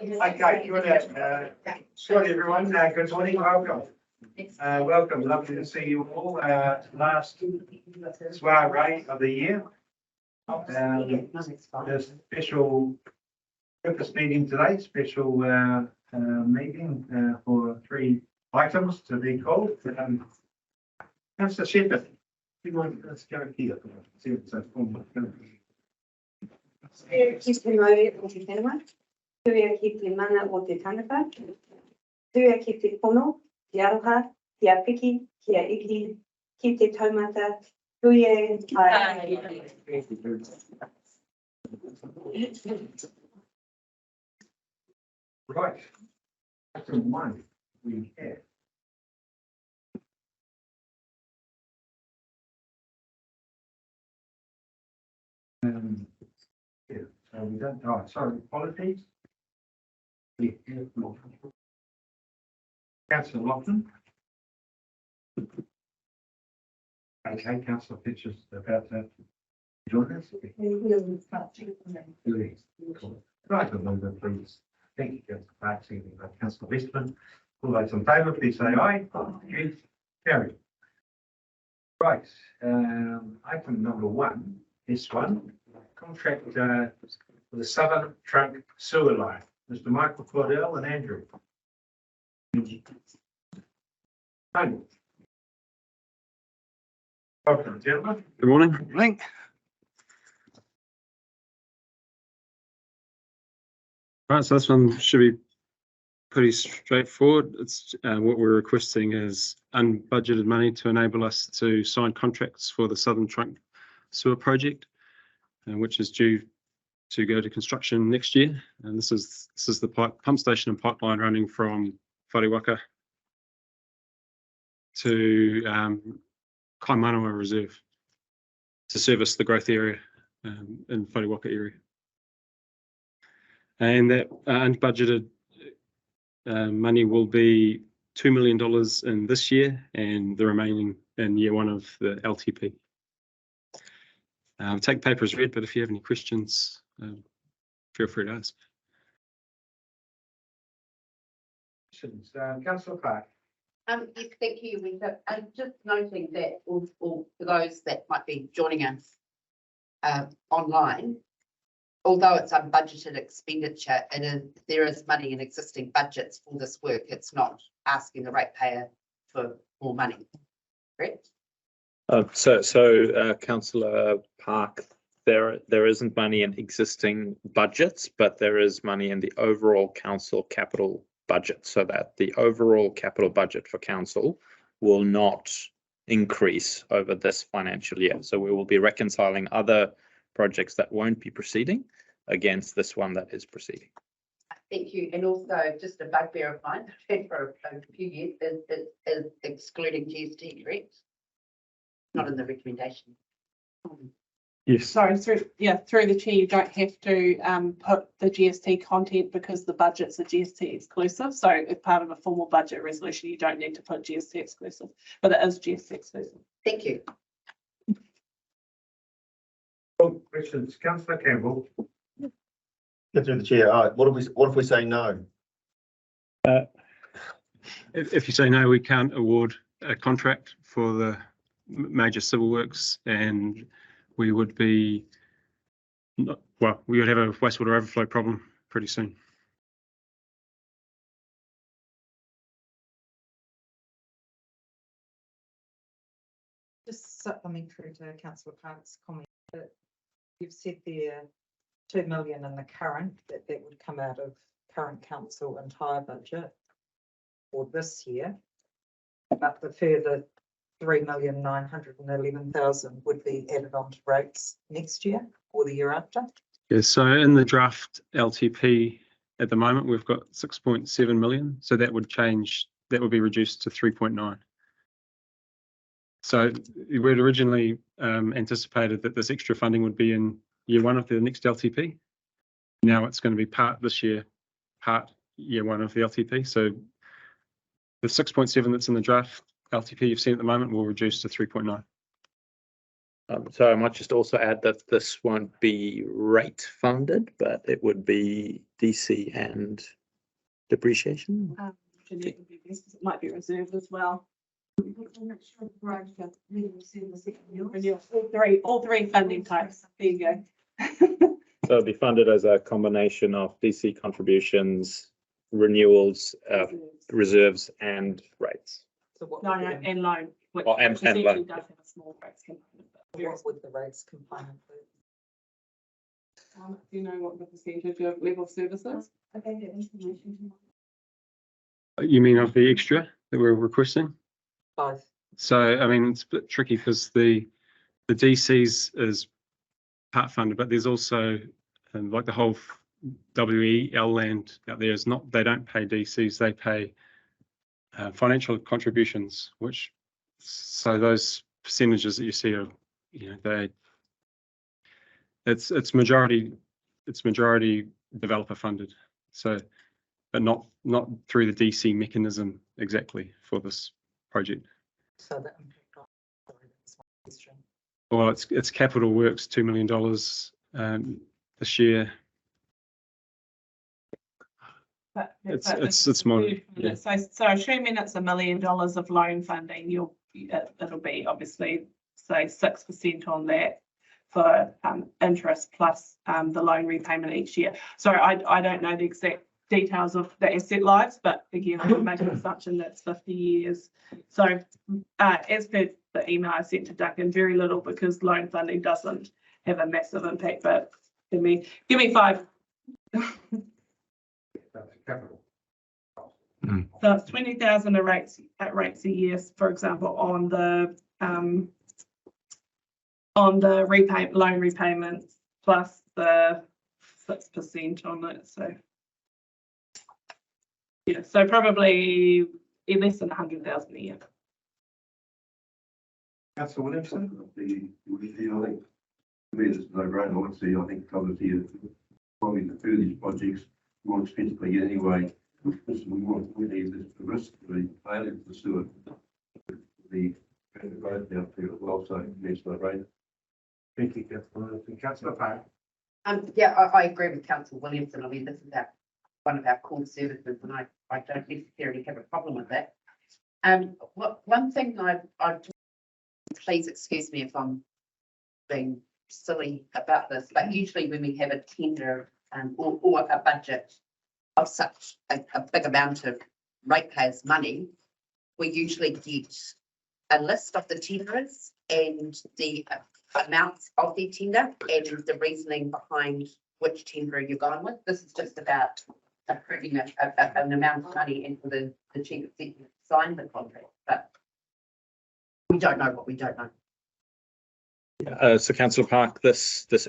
Okay, good. Sorry everyone, good morning, welcome. Welcome, lovely to see you all. Last soiree of the year. The special purpose meeting today, special meeting for 3 items to be called. Councillor Shepherd, let's go here. See what's that form. Kipri mai o te whenua, tuia ki te mana o te tangata, tuia ki te pono, te aroha, kia piki, kia iki, ki te taumata, tuia ai. Right, item 1 we have. Yeah, so we don't, oh, sorry, apologies. Councillor Lofton. Okay, Councillor Pitcher's about to join us. Right, remember, please. Thank you, Councillor Park, seconded by Councillor Westman. All those in favour, please say aye. Against, carried. Right, item number 1, this one, contract for the Southern Trunk Sewer Line. Mr. Michael Claudel and Andrew. Welcome, gentlemen. Good morning. Link. Right, so this one should be pretty straightforward. It's what we're requesting is unbudgeted money to enable us to sign contracts for the Southern Trunk Sewer Project, which is due to go to construction next year. And this is the pump station and pipeline running from Whariwaka to Kaimanawa Reserve to service the growth area in Whariwaka area. And that unbudgeted money will be $2 million in this year and the remaining in year 1 of the LTP. Take paper as read, but if you have any questions, feel free to ask. Councillor Park. Yes, thank you, Rita. And just noting that for those that might be joining us online, although it's unbudgeted expenditure, there is money in existing budgets for this work. It's not asking the ratepayer for more money, correct? Councillor Park, there isn't money in existing budgets, but there is money in the overall council capital budget, so that the overall capital budget for council will not increase over this financial year. So we will be reconciling other projects that won't be proceeding against this one that is proceeding. Thank you. And also just a bugbear of mine for a few years is excluding GST, correct? Not in the recommendation. Yes. Sorry, through the chair, you don't have to put the GST content because the budgets are GST exclusive. So as part of a formal budget resolution, you don't need to put GST exclusive, but it is GST exclusive. Thank you. Questions, Councillor Campbell. Get through the chair. What if we say no? If you say no, we can't award a contract for the major civil works, and we would be we would have a wastewater overflow problem pretty soon. Just supplementary to Councillor Park's comment, that you've said there 2 million in the current, that would come out of current council entire budget for this year, but the further 3,911,000 would be added on to rates next year or the year after. Yeah, so in the draft LTP at the moment, we've got 6.7 million. So that would change, that would be reduced to 3.9. So we'd originally anticipated that this extra funding would be in year 1 of the next LTP. Now it's going to be part this year, part year 1 of the LTP. So the 6.7 that's in the draft LTP you've seen at the moment will reduce to 3.9. So I might just also add that this won't be rate funded, but it would be DC and depreciation. Jeanette would be best, 'cause it might be reserved as well. All three funding types. There you go. So it'll be funded as a combination of DC contributions, renewals, reserves and rates. So what No, would no, the- and loan. Which Oh, and essentially loan. does have a small rates component. But what would the rates component be? do you know what the percentage of level of services? You mean of the extra that we're requesting? Both. So, I mean, it's a bit tricky because the DCs is part funded, but there's also like the whole WEL land out there is not, they don't pay DCs, they pay financial contributions, which, so those percentages that you see are, you know, it's majority developer funded. So, but not through the DC mechanism exactly for this project. So the impact on. Sorry, that's my question. Well, it's capital works, $2 million this year. But It's more, yeah. So assuming it's $1 million of loan funding, it'll be obviously say 6% on that for interest plus the loan repayment each year. So I don't know the exact details of the asset lives, but again, I'm going to make an assumption that's 50 years. So as per the email I sent to Duncan, very little because loan funding doesn't have a massive impact, but give me 5. That's capital. So it's 20,000 at rates a year, for example, on the loan repayments plus the 6% on it. So yeah, so probably less than 100,000 a year. Councillor Williamson? I think, to me, it's no brainer. Obviously, I think covers here, probably the further these projects more expensively anyway. We need this risk to be failing to pursue it. The growth out there as well, so it's no brainer. Thank you, Councillor Park. Yeah, I agree with Councillor Williamson. I mean, this is one of our core services, and I don't necessarily have a problem with that. One thing please excuse me if I'm being silly about this, but usually when we have a tender or a budget of such a big amount of ratepayers' money, we usually get a list of the tenderers and the amounts of the tender and the reasoning behind which tenderer you're going with. This is just about approving an amount of money and for the chief executive to sign the contract, but we don't know what we don't know. So Councillor Park,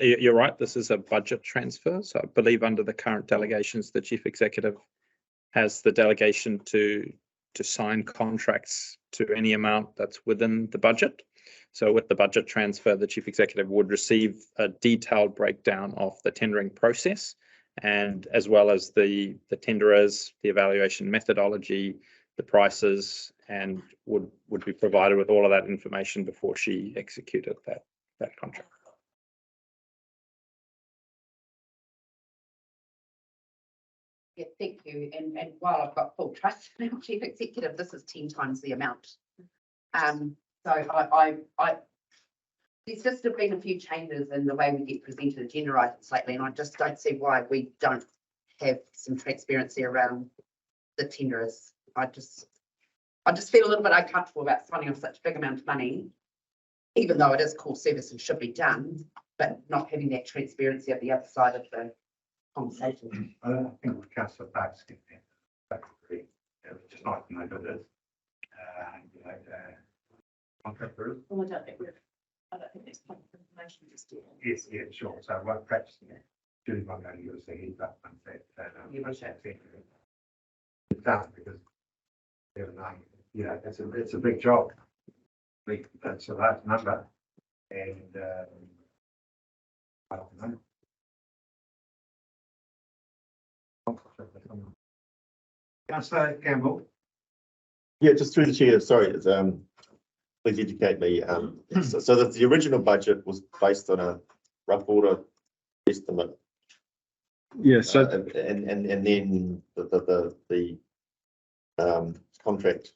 you're right, this is a budget transfer. So I believe under the current delegations, the chief executive has the delegation to sign contracts to any amount that's within the budget. So with the budget transfer, the chief executive would receive a detailed breakdown of the tendering process, and as well as the tenderers, the evaluation methodology, the prices, and would be provided with all of that information before she executed that contract. Yeah, thank you. And while I've got full trust in our chief executive, this is 10 times the amount. So there's just been a few changes in the way we get presented agenda items lately, and I just don't see why we don't have some transparency around the tenderers. I just feel a little bit uncomfortable about signing off such a big amount of money, even though it is core service and should be done, but not having that transparency at the other side of the conversation. I don't think with Councillor Park's agree. Just like to know who it is. Contractor. Well, I don't think it's public information just yet. Yes, yeah, sure. So what perhaps Julie might only give us a heads up and say it's done because it's a big job. That's a large number, and I don't know. Councillor Campbell. Yeah, just through the chair, sorry, it's, please educate me. So that the original budget was based on a rough order estimate. Yeah, so And then the contract,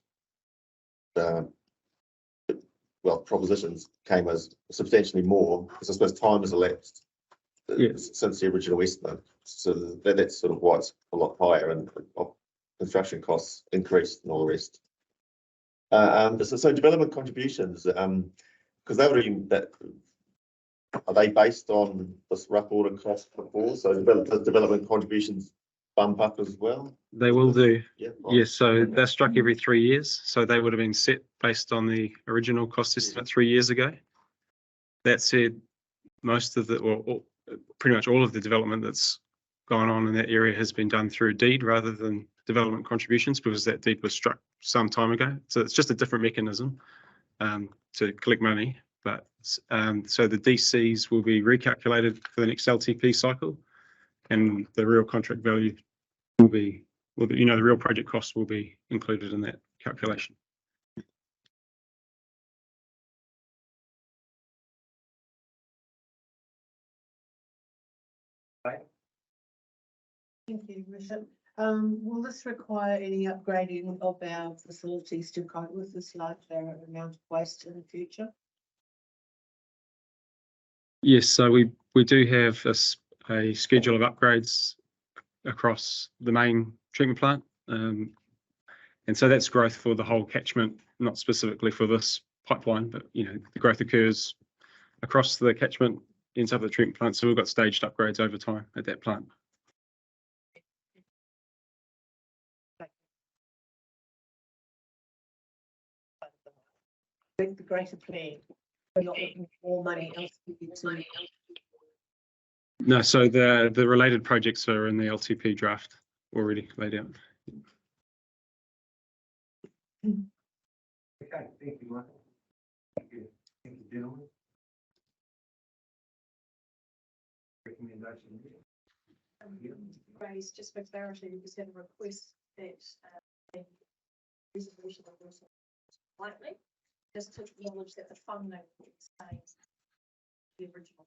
well, propositions came as substantially more, because I suppose time has elapsed since the original estimate. So that's sort of why it's a lot higher, and construction costs increased and all the rest. So development contributions, because they were even that, are they based on this rough order cost before? So development contributions bump up as well? they will do. Yeah. Yes, so they're struck every 3 years. So they would have been set based on the original cost estimate 3 years ago. That said, most of the, or pretty much all of the development that's gone on in that area has been done through deed rather than development contributions, because that deed was struck some time ago. So it's just a different mechanism to collect money. But so the DCs will be recalculated for the next LTP cycle, and the real contract value will be, you know, the real project cost will be included in that calculation. Thank you, Richard. Will this require any upgrading of our facilities to cope with this larger amount of waste in the future? Yes, so we do have a schedule of upgrades across the main treatment plant. And so that's growth for the whole catchment, not specifically for this pipeline, but you know, the growth occurs across the catchment inside the treatment plant. So we've got staged upgrades over time at that plant. The greater plan, we're not looking for more money elsewhere. No, so the related projects are in the LTP draft already laid out. Okay, thank you, Michael. Thank you, gentlemen. Recommendation. Raise just for clarity, we just have a request that resolution of this lightly, just to acknowledge that the funding stays the original.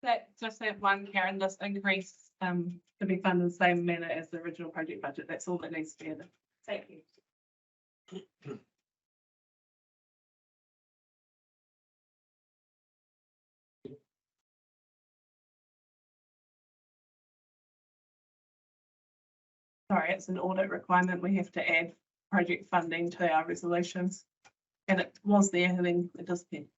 That just that one, Karen, this increase to be funded in the same manner as the original project budget. That's all that needs to be added. Thank you. Sorry, it's an audit requirement. We have to add project funding to our resolutions. And it was there, and then it disappeared.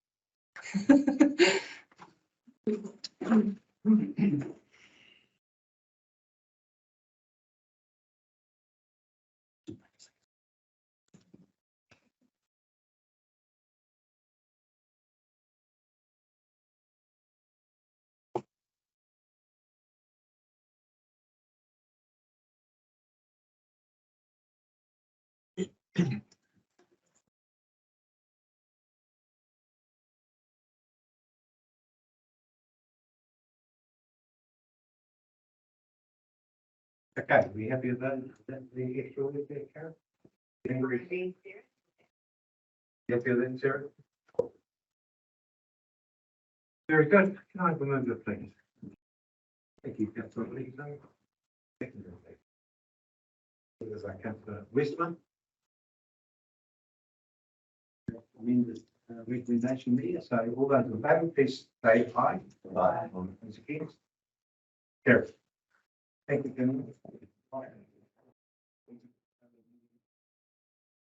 Okay, we happy with that? The extra with that, Karen? You happy with that, Sarah? Very good. Can I have a mover, please? Thank you, Councillor Lee. There's our Councillor Westman. Recommendation there. So all those in favour, please say aye. Aye. Those against? Carry. Thank you, gentlemen.